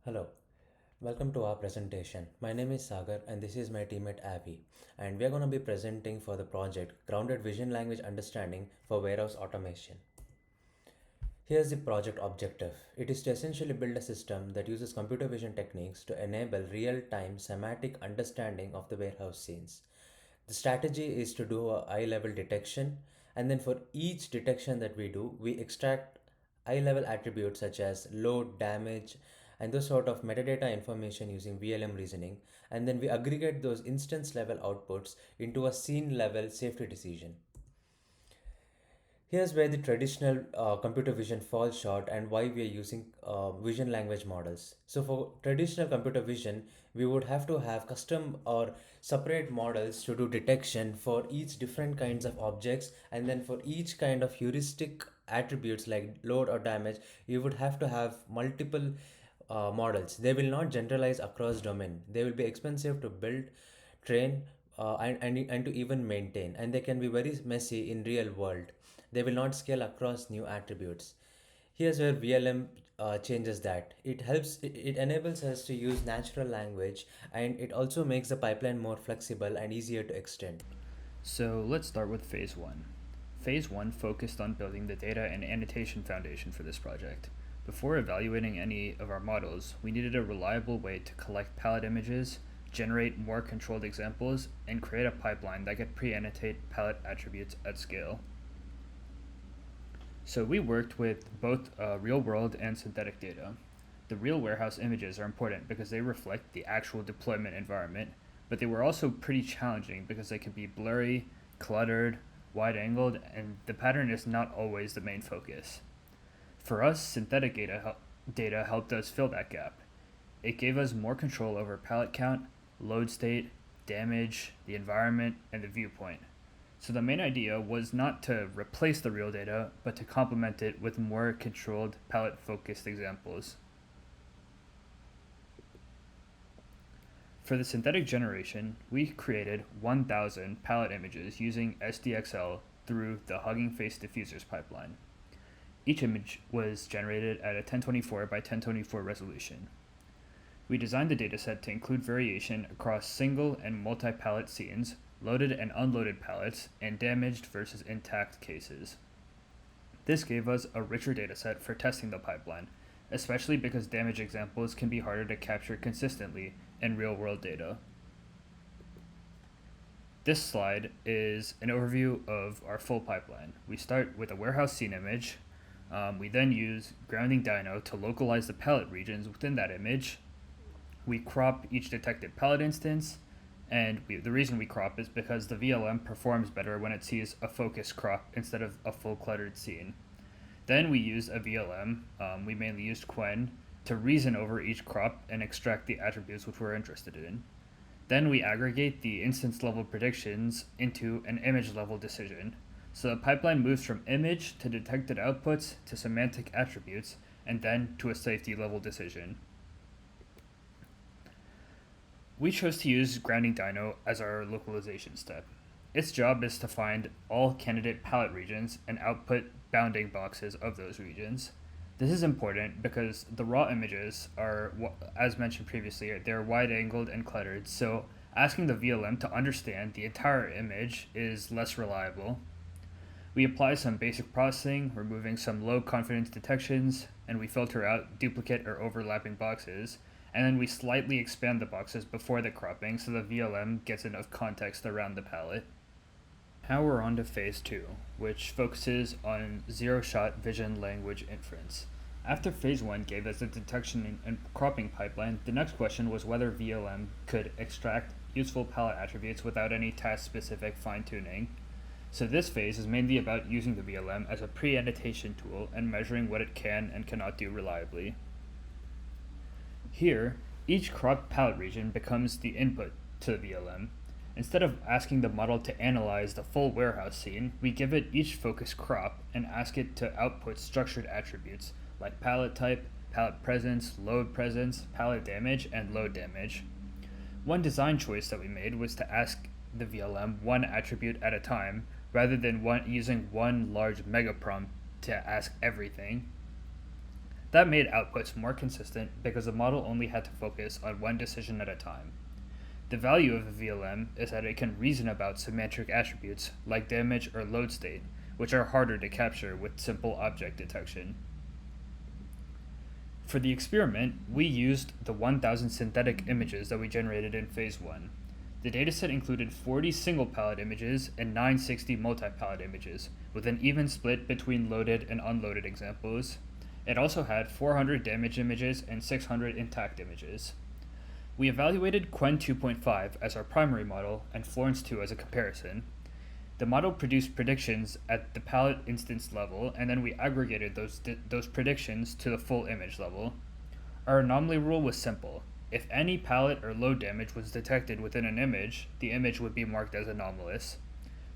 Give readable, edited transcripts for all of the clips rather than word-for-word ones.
Hello, welcome to our presentation. My name is Sagar and this is my teammate Avi, and we are going to be presenting for the project Grounded Vision Language Understanding for Warehouse Automation. Here's the project objective. It is to essentially build a system that uses computer vision techniques to enable real-time semantic understanding of the warehouse scenes. The strategy is to do a eye level detection, and then for each detection that we do, we extract eye level attributes such as load, damage, and those sort of metadata information using VLM reasoning, and then we aggregate those instance level outputs into a scene level safety decision. Here's where the traditional computer vision falls short and why we are using vision language models. So, for traditional computer vision, we would have to have custom or separate models to do detection for each different kinds of objects, and then for each kind of heuristic attributes like load or damage, you would have to have multiple models. They will not generalize across domain. They will be expensive to build, train, and to even maintain, and they can be very messy in real world. They will not scale across new attributes. Here's where VLM changes that. It enables us to use natural language, and it also makes the pipeline more flexible and easier to extend. So let's start with Phase 1. Phase 1 focused on building the data and annotation foundation for this project. Before evaluating any of our models, we needed a reliable way to collect palette images, generate more controlled examples, and create a pipeline that could pre-annotate palette attributes at scale. So we worked with both real-world and synthetic data. The real warehouse images are important because they reflect the actual deployment environment, but they were also pretty challenging because they could be blurry, cluttered, wide-angled, and the pattern is not always the main focus. For us, synthetic data helped us fill that gap. It gave us more control over palette count, load state, damage, the environment, and the viewpoint. So the main idea was not to replace the real data, but to complement it with more controlled palette-focused examples. For the synthetic generation, we created 1,000 palette images using SDXL through the Hugging Face diffusers pipeline. Each image was generated at a 1024 by 1024 resolution. We designed the dataset to include variation across single and multi-palette scenes, loaded and unloaded palettes, and damaged versus intact cases. This gave us a richer dataset for testing the pipeline, especially because damage examples can be harder to capture consistently in real-world data. This slide is an overview of our full pipeline. We start with a warehouse scene image. We then use grounding dyno to localize the palette regions within that image. We crop each detected palette instance, and the reason we crop is because the VLM performs better when it sees a focus crop instead of a full cluttered scene. Then we use a VLM, we mainly used Quen, to reason over each crop and extract the attributes which we're interested in. Then we aggregate the instance level predictions into an image level decision. So the pipeline moves from image to detected outputs to semantic attributes, and then to a safety level decision. We chose to use grounding dyno as our localization step. Its job is to find all candidate palette regions and output bounding boxes of those regions. This is important because the raw images are, as mentioned previously, they're wide-angled and cluttered, so asking the VLM to understand the entire image is less reliable. We apply some basic processing, removing some low confidence detections, and we filter out duplicate or overlapping boxes, and then we slightly expand the boxes before the cropping so the VLM gets enough context around the palette. Now we're on to Phase 2, which focuses on zero-shot vision language inference. After Phase 1 gave us the detection and cropping pipeline, the next question was whether VLM could extract useful palette attributes without any task-specific fine-tuning. So this phase is mainly about using the VLM as a pre-annotation tool and measuring what it can and cannot do reliably. Here, each cropped palette region becomes the input to the VLM. Instead of asking the model to analyze the full warehouse scene, we give it each focus crop and ask it to output structured attributes like palette type, palette presence, palette damage, and load damage. One design choice that we made was to ask the VLM one attribute at a time rather than using one large mega prompt to ask everything. That made outputs more consistent because the model only had to focus on one decision at a time. The value of a VLM is that it can reason about semantic attributes like damage or load state, which are harder to capture with simple object detection. For the experiment, we used the 1,000 synthetic images that we generated in phase 1. The dataset included 40 single palette images and 960 multi palette images, with an even split between loaded and unloaded examples. It also had 400 damage images and 600 intact images. We evaluated Quen 2.5 as our primary model and Florence 2 as a comparison. The model produced predictions at the palette instance level, and then we aggregated those predictions to the full image level. Our anomaly rule was simple. If any palette or load damage was detected within an image, the image would be marked as anomalous.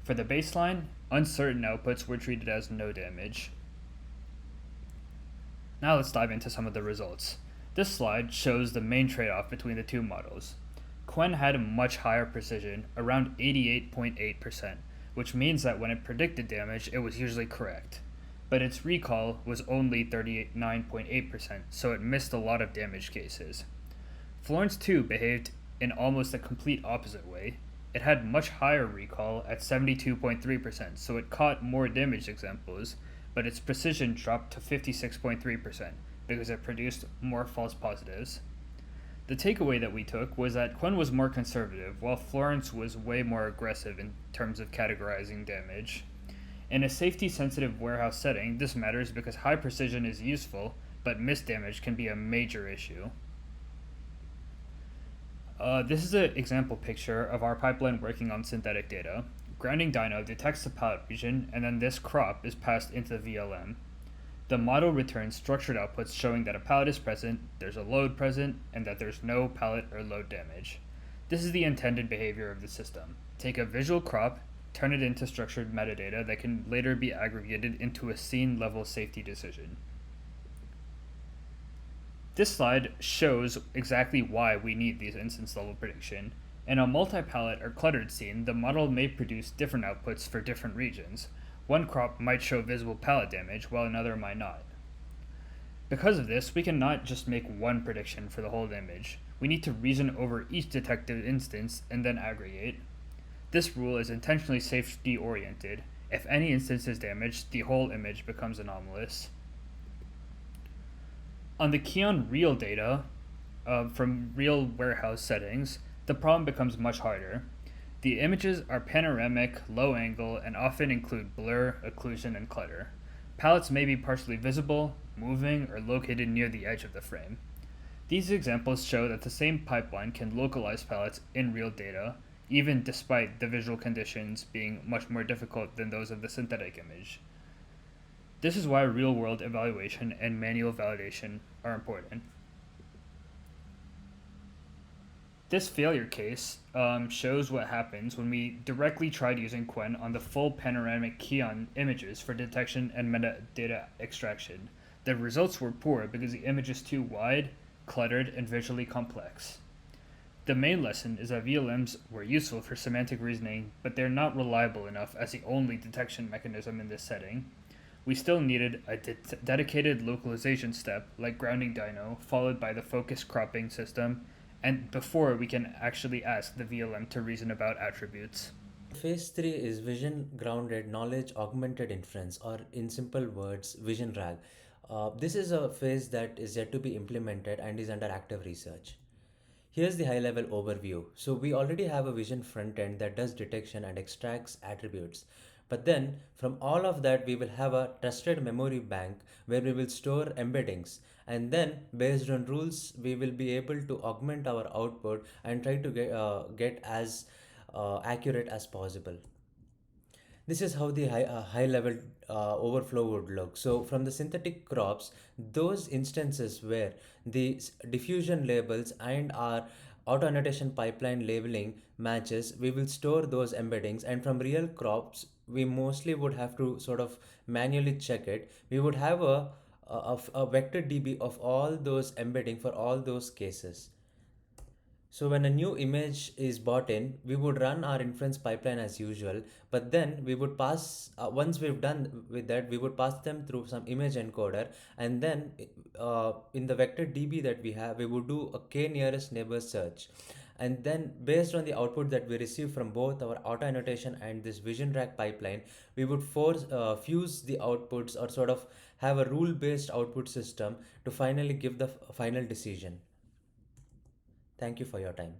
For the baseline, uncertain outputs were treated as no damage. Now let's dive into some of the results. This slide shows the main trade-off between the two models. Quen had a much higher precision, around 88.8%, which means that when it predicted damage, it was usually correct. But its recall was only 39.8%, so it missed a lot of damage cases. Florence 2 behaved in almost a complete opposite way. It had much higher recall at 72.3%, so it caught more damage examples, but its precision dropped to 56.3% because it produced more false positives. The takeaway that we took was that Quen was more conservative, while Florence was way more aggressive in terms of categorizing damage. In a safety-sensitive warehouse setting, this matters because high precision is useful, but missed damage can be a major issue. This is an example picture of our pipeline working on synthetic data. Grounding Dyno detects the palette region, and then this crop is passed into the VLM. The model returns structured outputs showing that a palette is present, there's a load present, and that there's no palette or load damage. This is the intended behavior of the system. Take a visual crop, turn it into structured metadata that can later be aggregated into a scene-level safety decision. This slide shows exactly why we need these instance-level prediction. In a multi-palette or cluttered scene, the model may produce different outputs for different regions. One crop might show visible palette damage, while another might not. Because of this, we cannot just make one prediction for the whole image. We need to reason over each detected instance and then aggregate. This rule is intentionally safety-oriented. If any instance is damaged, the whole image becomes anomalous. On the Kion real data from real warehouse settings, the problem becomes much harder. The images are panoramic, low angle, and often include blur, occlusion, and clutter. Palettes may be partially visible, moving, or located near the edge of the frame. These examples show that the same pipeline can localize palettes in real data, even despite the visual conditions being much more difficult than those of the synthetic image. This is why real-world evaluation and manual validation are important. This failure case shows what happens when we directly tried using Quen on the full panoramic Kion images for detection and metadata extraction. The results were poor because the image is too wide, cluttered, and visually complex. The main lesson is that VLMs were useful for semantic reasoning, but they're not reliable enough as the only detection mechanism in this setting. We still needed a dedicated localization step like grounding dyno, followed by the focus cropping system, and before we can actually ask the VLM to reason about attributes. Phase 3 is vision grounded knowledge augmented inference, or in simple words, vision RAG. This is a phase that is yet to be implemented and is under active research. Here's the high level overview. So, we already have a vision front end that does detection and extracts attributes. But then, from all of that, we will have a trusted memory bank where we will store embeddings. And then, based on rules, we will be able to augment our output and try to get as accurate as possible. This is how the high level overflow would look. So from the synthetic crops, those instances where the diffusion labels and our auto annotation pipeline labeling matches, we will store those embeddings. And from real crops, we mostly would have to sort of manually check it. We would have a vector DB of all those embedding for all those cases. So when a new image is bought in, we would run our inference pipeline as usual, but then we would pass, once we've done with that, we would pass them through some image encoder, and then in the vector DB that we have, we would do a k nearest neighbor search. And then based on the output that we receive from both our auto annotation and this vision rack pipeline, we would fuse the outputs, or sort of have a rule based output system to finally give the final decision. Thank you for your time.